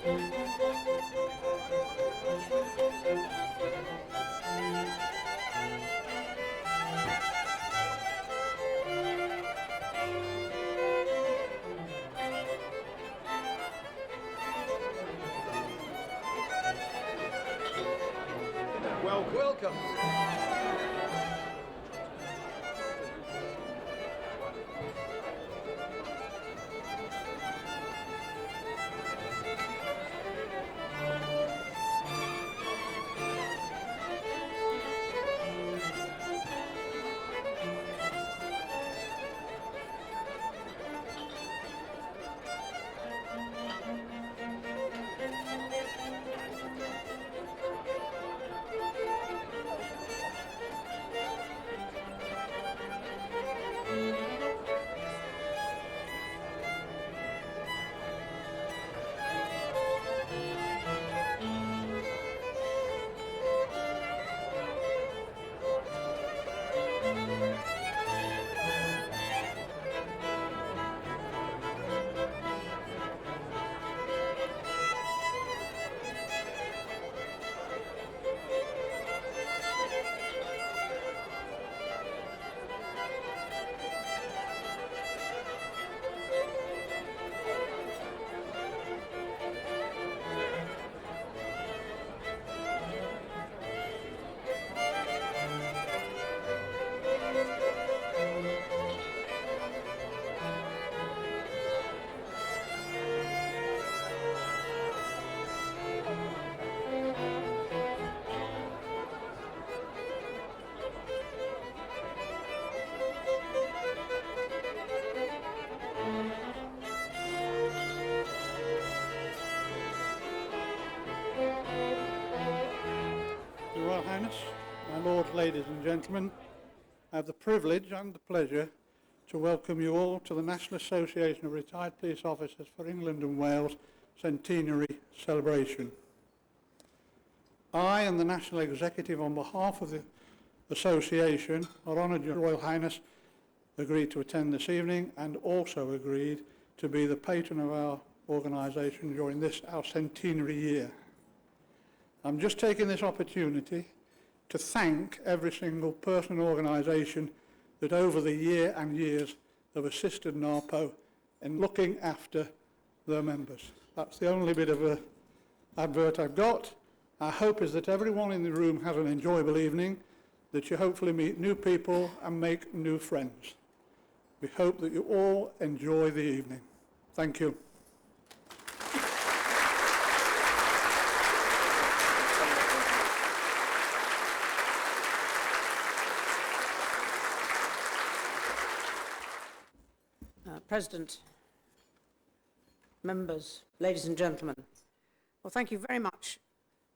Welcome. Your Royal Highness, my lords, ladies and gentlemen, I have the privilege and the pleasure to welcome you all to the National Association of Retired Police Officers for England and Wales Centenary Celebration. I and the National Executive, on behalf of the Association, are honoured Your Royal Highness agreed to attend this evening and also agreed to be the patron of our organisation during this, our centenary year. I'm just taking this opportunity to thank every single person and organisation that over the year and years have assisted NARPO in looking after their members. That's the only bit of a advert I've got. Our hope is that everyone in the room has an enjoyable evening, that you hopefully meet new people and make new friends. We hope that you all enjoy the evening. Thank you. President, members, ladies and gentlemen, well, thank you very much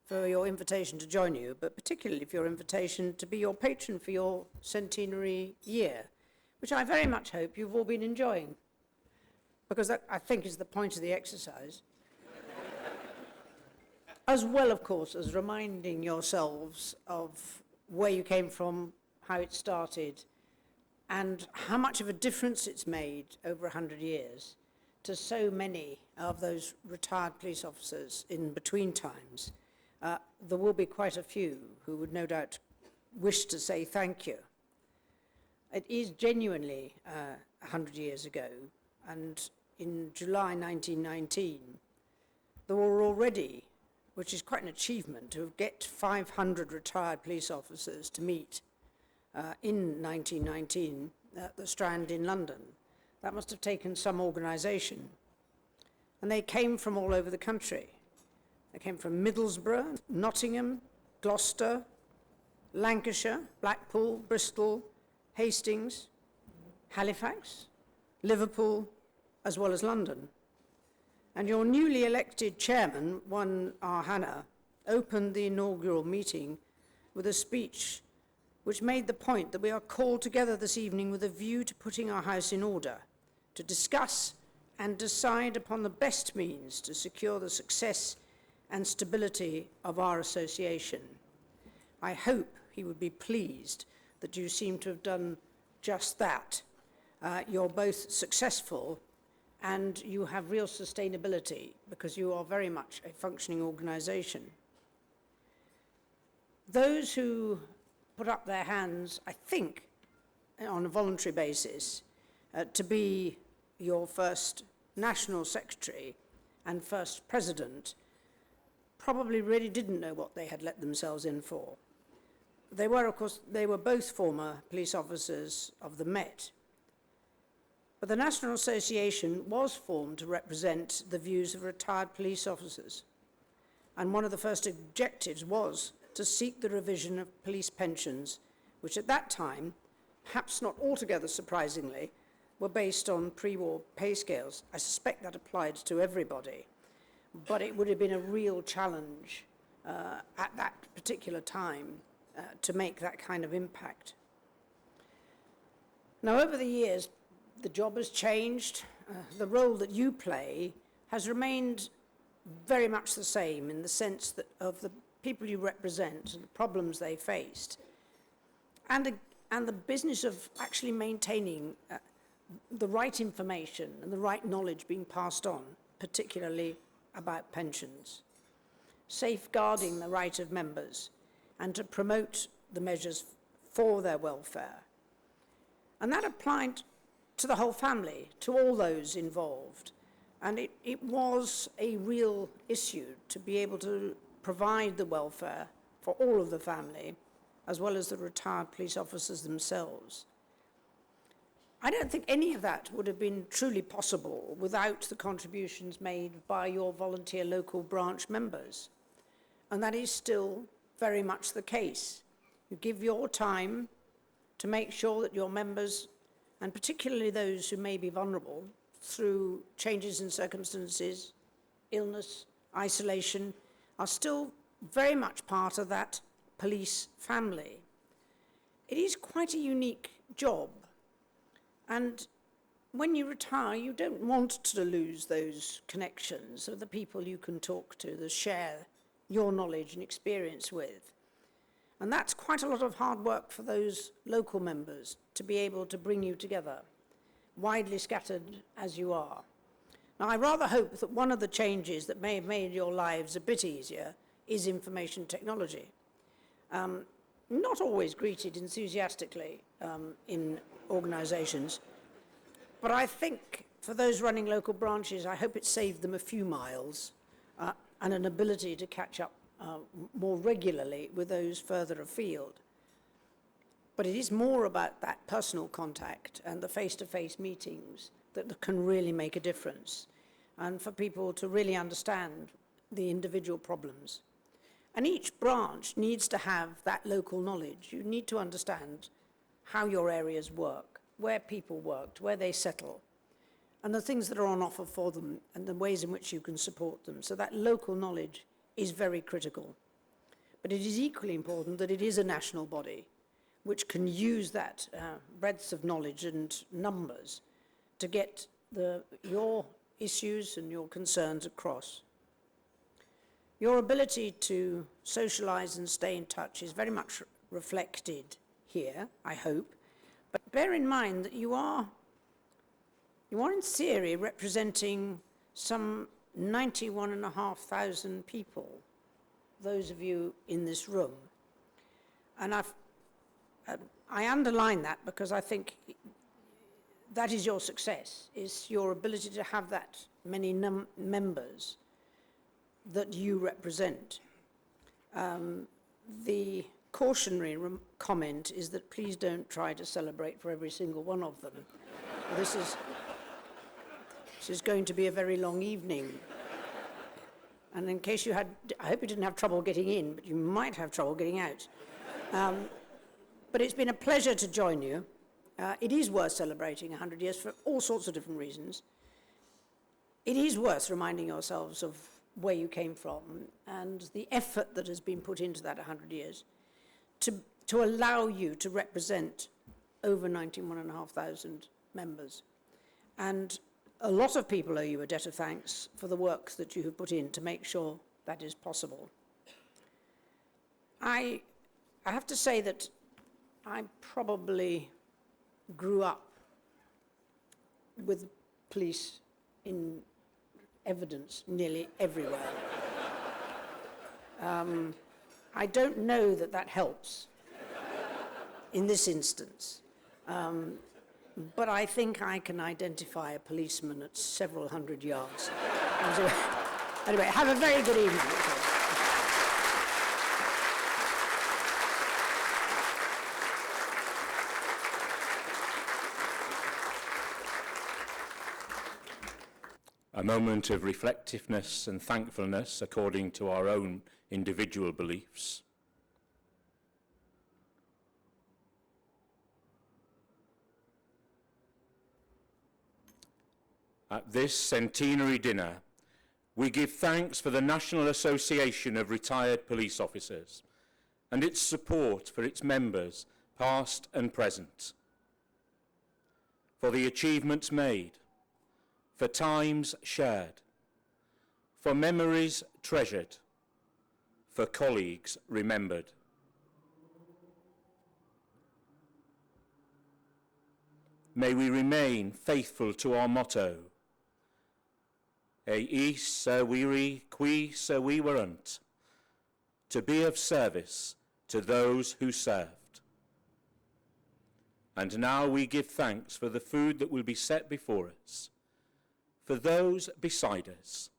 for your invitation to join you, but particularly for your invitation to be your patron for your centenary year, which I very much hope you've all been enjoying, because that, I think, is the point of the exercise. As well, of course, as reminding yourselves of where you came from, how it started, and how much of a difference it's made over 100 years to so many of those retired police officers in between times. There will be quite a few who would no doubt wish to say thank you. It is genuinely 100 years ago, and in July 1919, there were already, which is quite an achievement, to get 500 retired police officers to meet in 1919 at the Strand in London. That must have taken some organisation. And they came from all over the country. They came from Middlesbrough, Nottingham, Gloucester, Lancashire, Blackpool, Bristol, Hastings, Halifax, Liverpool, as well as London. And your newly elected chairman, one R. Hannah, opened the inaugural meeting with a speech which made the point that we are called together this evening with a view to putting our house in order, to discuss and decide upon the best means to secure the success and stability of our association. I hope he would be pleased that you seem to have done just that. You're both successful and you have real sustainability because you are very much a functioning organisation. Those who put up their hands, I think, on a voluntary basis, to be your first national secretary and first president probably really didn't know what they had let themselves in for. They were, of course, they were both former police officers of the Met. But the National Association was formed to represent the views of retired police officers. And one of the first objectives was to seek the revision of police pensions, which at that time, perhaps not altogether surprisingly, were based on pre-war pay scales. I suspect that applied to everybody. But it would have been a real challenge at that particular time to make that kind of impact. Now, over the years, the job has changed. The role that you play has remained very much the same in the sense that of the people you represent and the problems they faced, and the business of actually maintaining the right information and the right knowledge being passed on, particularly about pensions, safeguarding the right of members, and to promote the measures for their welfare. And that applied to the whole family, to all those involved. And it was a real issue to be able to provide the welfare for all of the family, as well as the retired police officers themselves. I don't think any of that would have been truly possible without the contributions made by your volunteer local branch members. And that is still very much the case. You give your time to make sure that your members, and particularly those who may be vulnerable through changes in circumstances, illness, isolation, are still very much part of that police family. It is quite a unique job. And when you retire, you don't want to lose those connections of the people you can talk to, that share your knowledge and experience with. And that's quite a lot of hard work for those local members to be able to bring you together, widely scattered as you are. Now, I rather hope that one of the changes that may have made your lives a bit easier is information technology. Not always greeted enthusiastically in organisations, but I think for those running local branches, I hope it saved them a few miles and an ability to catch up more regularly with those further afield. But it is more about that personal contact and the face-to-face meetings that can really make a difference, and for people to really understand the individual problems. And each branch needs to have that local knowledge. You need to understand how your areas work, where people worked, where they settle, and the things that are on offer for them and the ways in which you can support them. So that local knowledge is very critical. But it is equally important that it is a national body which can use that breadth of knowledge and numbers to get your issues and your concerns across. Your ability to socialise and stay in touch is very much reflected here, I hope. But bear in mind that you are in theory representing some 91,500 people, those of you in this room. And I underline that because I think that is your success, is your ability to have that many members that you represent. The cautionary comment is that please don't try to celebrate for every single one of them. This is going to be a very long evening. And in case you had, I hope you didn't have trouble getting in, but you might have trouble getting out. But it's been a pleasure to join you. It is worth celebrating 100 years for all sorts of different reasons. It is worth reminding yourselves of where you came from and the effort that has been put into that 100 years to allow you to represent over 91,500 members. And a lot of people owe you a debt of thanks for the work that you have put in to make sure that is possible. I have to say that I probably grew up with police in evidence nearly everywhere. I don't know that that helps in this instance. But I think I can identify a policeman at several hundred yards. Anyway, have a very good evening. A moment of reflectiveness and thankfulness according to our own individual beliefs. At this centenary dinner, we give thanks for the National Association of Retired Police Officers and its support for its members, past and present, for the achievements made, for times shared, for memories treasured, for colleagues remembered. May we remain faithful to our motto, eis viri qui servierunt, to be of service to those who served. And now we give thanks for the food that will be set before us, for those beside us,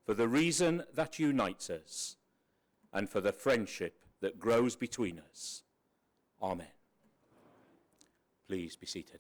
for the reason that unites us, and for the friendship that grows between us. Amen. Please be seated.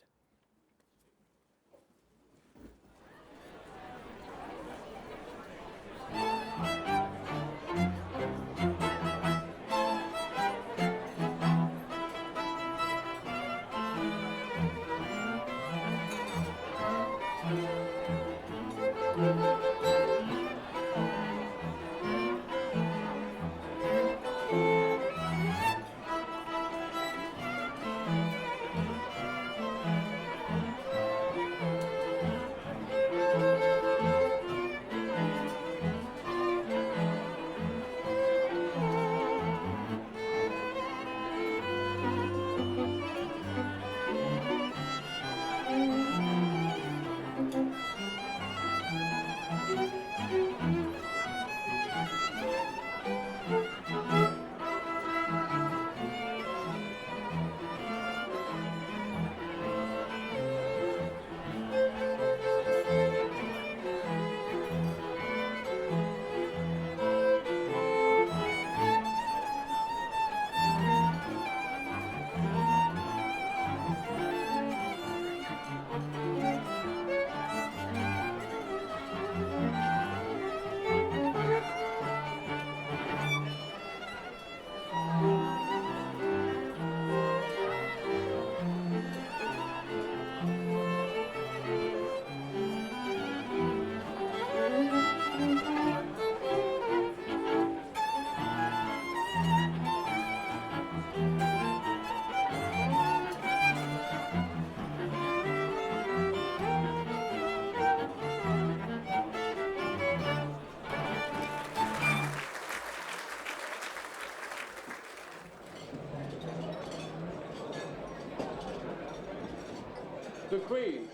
The Queen.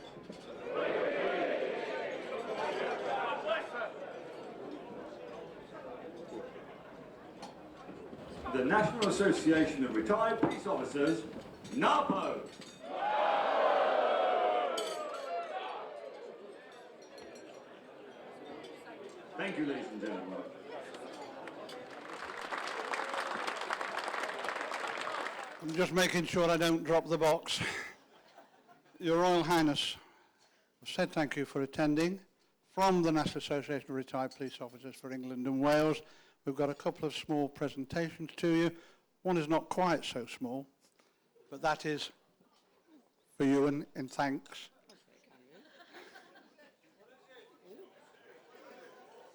The National Association of Retired Police Officers, NARPO. Thank you, ladies and gentlemen. I'm just making sure I don't drop the box. Your Royal Highness, I've said thank you for attending. From the National Association of Retired Police Officers for England and Wales, we've got a couple of small presentations to you. One is not quite so small, but that is for you in thanks.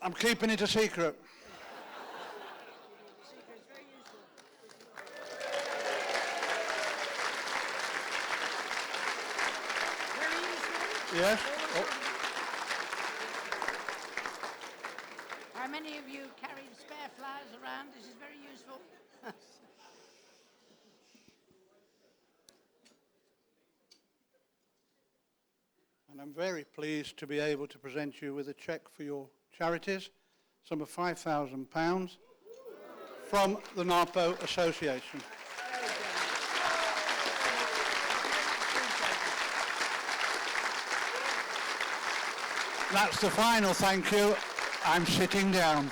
I'm keeping it a secret. Yes? Oh. How many of you carried spare flowers around? This is very useful. And I'm very pleased to be able to present you with a cheque for your charities, sum of £5,000 from the NARPO Association. That's the final thank you. I'm sitting down.